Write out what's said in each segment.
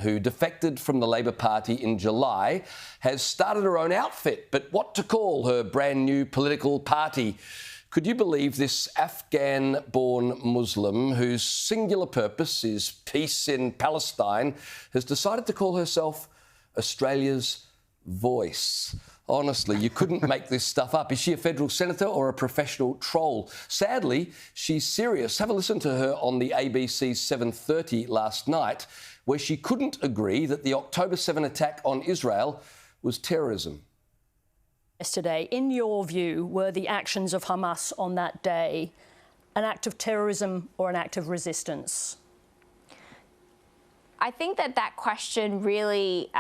who defected from the Labor Party in July, has started her own outfit. But what to call her brand new political party? Could you believe this Afghan-born Muslim, whose singular purpose is peace in Palestine, has decided to call herself Australia's Voice? Honestly, you couldn't make this stuff up. Is she a federal senator or a professional troll? Sadly, she's serious. Have a listen to her on the ABC's 7:30 last night, where she couldn't agree that the October 7 attack on Israel was terrorism. Yesterday, in your view, were the actions of Hamas on that day an act of terrorism or an act of resistance? I think that question really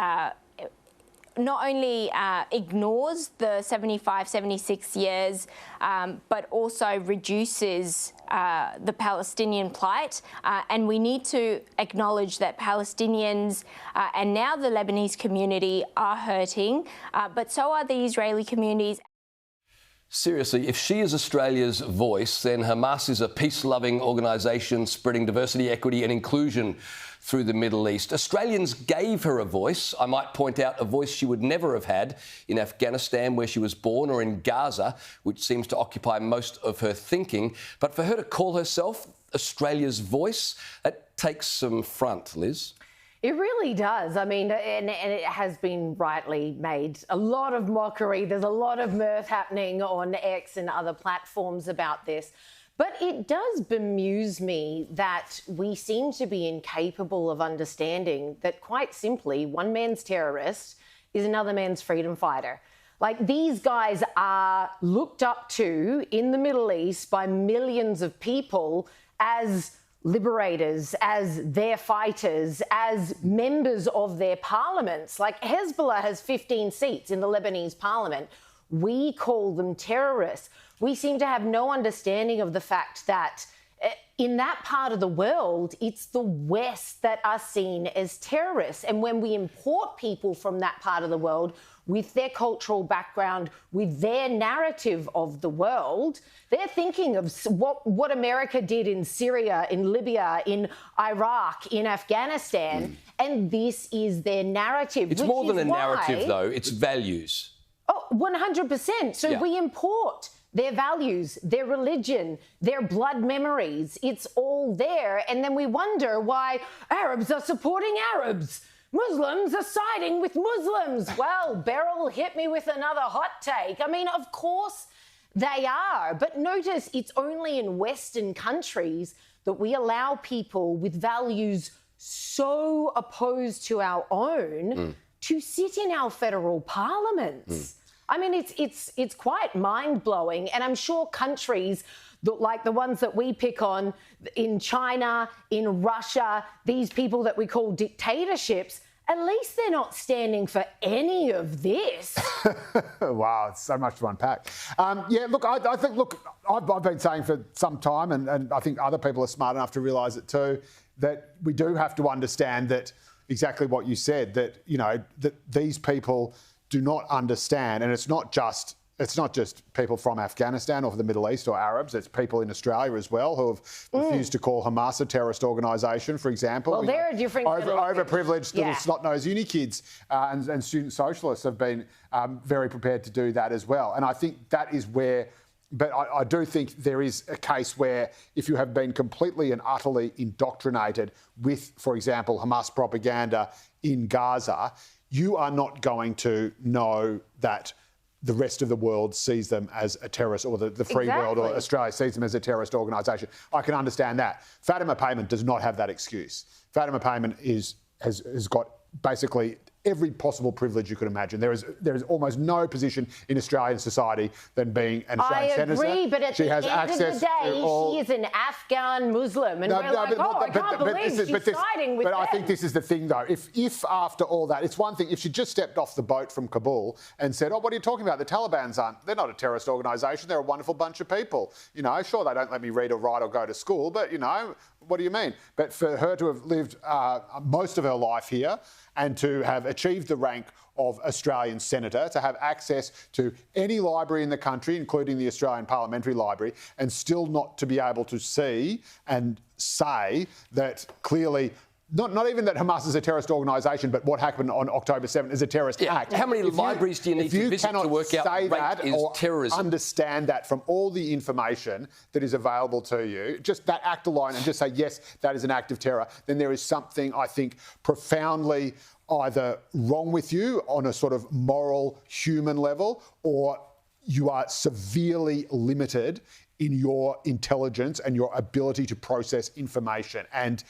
not only ignores the 75, 76 years, but also reduces the Palestinian plight. And we need to acknowledge that Palestinians and now the Lebanese community are hurting, but so are the Israeli communities. Seriously, if she is Australia's voice, then Hamas is a peace-loving organisation spreading diversity, equity and inclusion through the Middle East. Australians gave her a voice. I might point out a voice she would never have had in Afghanistan, where she was born, or in Gaza, which seems to occupy most of her thinking. But for her to call herself Australia's voice, that takes some front, Liz. It really does. I mean, and it has been rightly made a lot of mockery. There's a lot of mirth happening on X and other platforms about this. But it does bemuse me that we seem to be incapable of understanding that, quite simply, one man's terrorist is another man's freedom fighter. Like, these guys are looked up to in the Middle East by millions of people as liberators, as their fighters, as members of their parliaments. Like, Hezbollah has 15 seats in the Lebanese parliament. We call them terrorists. We seem to have no understanding of the fact that in that part of the world, it's the West that are seen as terrorists. And when we import people from that part of the world with their cultural background, with their narrative of the world, they're thinking of what America did in Syria, in Libya, in Iraq, in Afghanistan, and this is their narrative. It's more than a narrative, though. It's values. Oh, 100%. So we import their values, their religion, their blood memories. It's all there. And then we wonder why Arabs are supporting Arabs. Muslims are siding with Muslims. Well, Beryl hit me with another hot take. I mean, of course they are. But notice it's only in Western countries that we allow people with values so opposed to our own to sit in our federal parliaments. I mean, it's quite mind-blowing. And I'm sure countries like the ones that we pick on in China, in Russia, these people that we call dictatorships, at least they're not standing for any of this. Wow, it's so much to unpack. Yeah, look, I think, I've been saying for some time, and I think other people are smart enough to realise it too, that we do have to understand that exactly what you said, that, you know, that these people do not understand, and it's not just people from Afghanistan or the Middle East or Arabs. It's people in Australia as well who have refused to call Hamas a terrorist organisation, for example. Well, they're a different overprivileged little snot-nosed uni kids and student socialists have been very prepared to do that as well. And I think that is where. But I do think there is a case where if you have been completely and utterly indoctrinated with, for example, Hamas propaganda in Gaza, you are not going to know that the rest of the world sees them as a terrorist, or the free world or Australia sees them as a terrorist organisation. I can understand that. Fatima Payman does not have that excuse. Fatima Payman has got basically every possible privilege you could imagine. There is almost no position in Australian society than being an Australian senator. I agree, but at the end of the day, she is an Afghan Muslim, and I can't believe she's siding with them. But I think this is the thing, though. If after all that, it's one thing if she just stepped off the boat from Kabul and said, "Oh, what are you talking about? The Taliban's they're not a terrorist organisation. They're a wonderful bunch of people. You know, sure, they don't let me read or write or go to school, but you know, what do you mean?" But for her to have lived most of her life here and to have achieved the rank of Australian senator, to have access to any library in the country, including the Australian Parliamentary Library, and still not to be able to see and say that clearly not even that Hamas is a terrorist organisation, but what happened on October 7th is a terrorist act. How many libraries do you need to visit to work out rape is terrorism? Understand that from all the information that is available to you, just that act alone, and just say, yes, that is an act of terror, then there is something, I think, profoundly either wrong with you on a sort of moral, human level, or you are severely limited in your intelligence and your ability to process information. And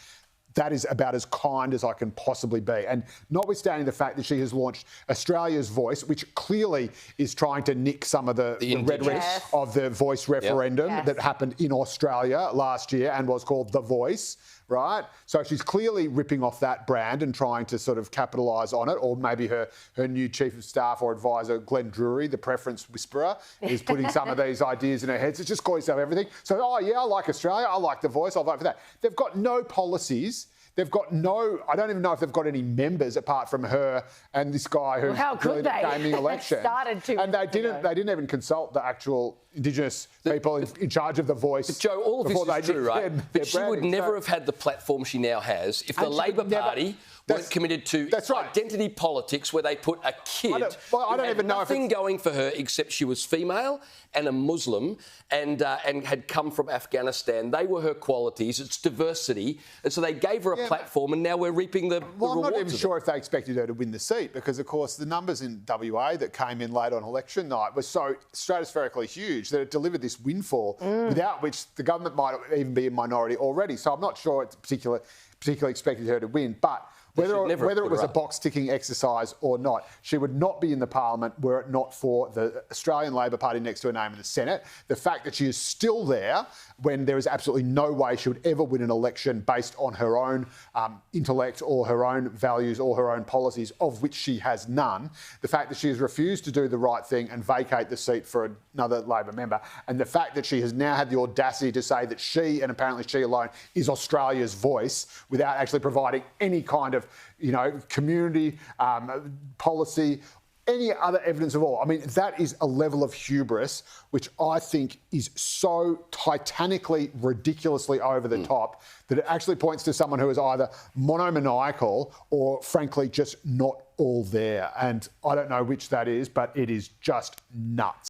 that is about as kind as I can possibly be. And notwithstanding the fact that she has launched Australia's Voice, which clearly is trying to nick some of the rhetoric of the Voice referendum that happened in Australia last year and was called The Voice, right? So she's clearly ripping off that brand and trying to sort of capitalise on it. Or maybe her new chief of staff or advisor, Glenn Drury, the preference whisperer, is putting some of these ideas in her head. So just call yourself everything. So, oh yeah, I like Australia, I like The Voice, I'll vote for that. They've got no policies. They've got I don't even know if they've got any members apart from her and this guy who's really the gaming election. And they didn't even consult the actual Indigenous people in charge of The Voice. But Joe, all of this is true, right? But she would never have had the platform she now has if the Labor Party weren't committed to identity politics, where they put a kid who had nothing going for her except she was female and a Muslim and had come from Afghanistan. They were her qualities. It's diversity. And so they gave her a platform, and now we're reaping the rewards. I'm not even sure if they expected her to win the seat, because, of course, the numbers in WA that came in late on election night were so stratospherically huge that it delivered this windfall without which the government might even be a minority already. So I'm not sure it's particularly expected her to win. But whether it was a box-ticking exercise or not, she would not be in the parliament were it not for the Australian Labor Party next to her name in the Senate. The fact that she is still there when there is absolutely no way she would ever win an election based on her own intellect or her own values or her own policies, of which she has none. The fact that she has refused to do the right thing and vacate the seat for another Labor member, and the fact that she has now had the audacity to say that she, and apparently she alone, is Australia's voice without actually providing any kind of community, policy, any other evidence of all. I mean, that is a level of hubris which I think is so titanically, ridiculously over the top that it actually points to someone who is either monomaniacal or, frankly, just not all there. And I don't know which that is, but it is just nuts.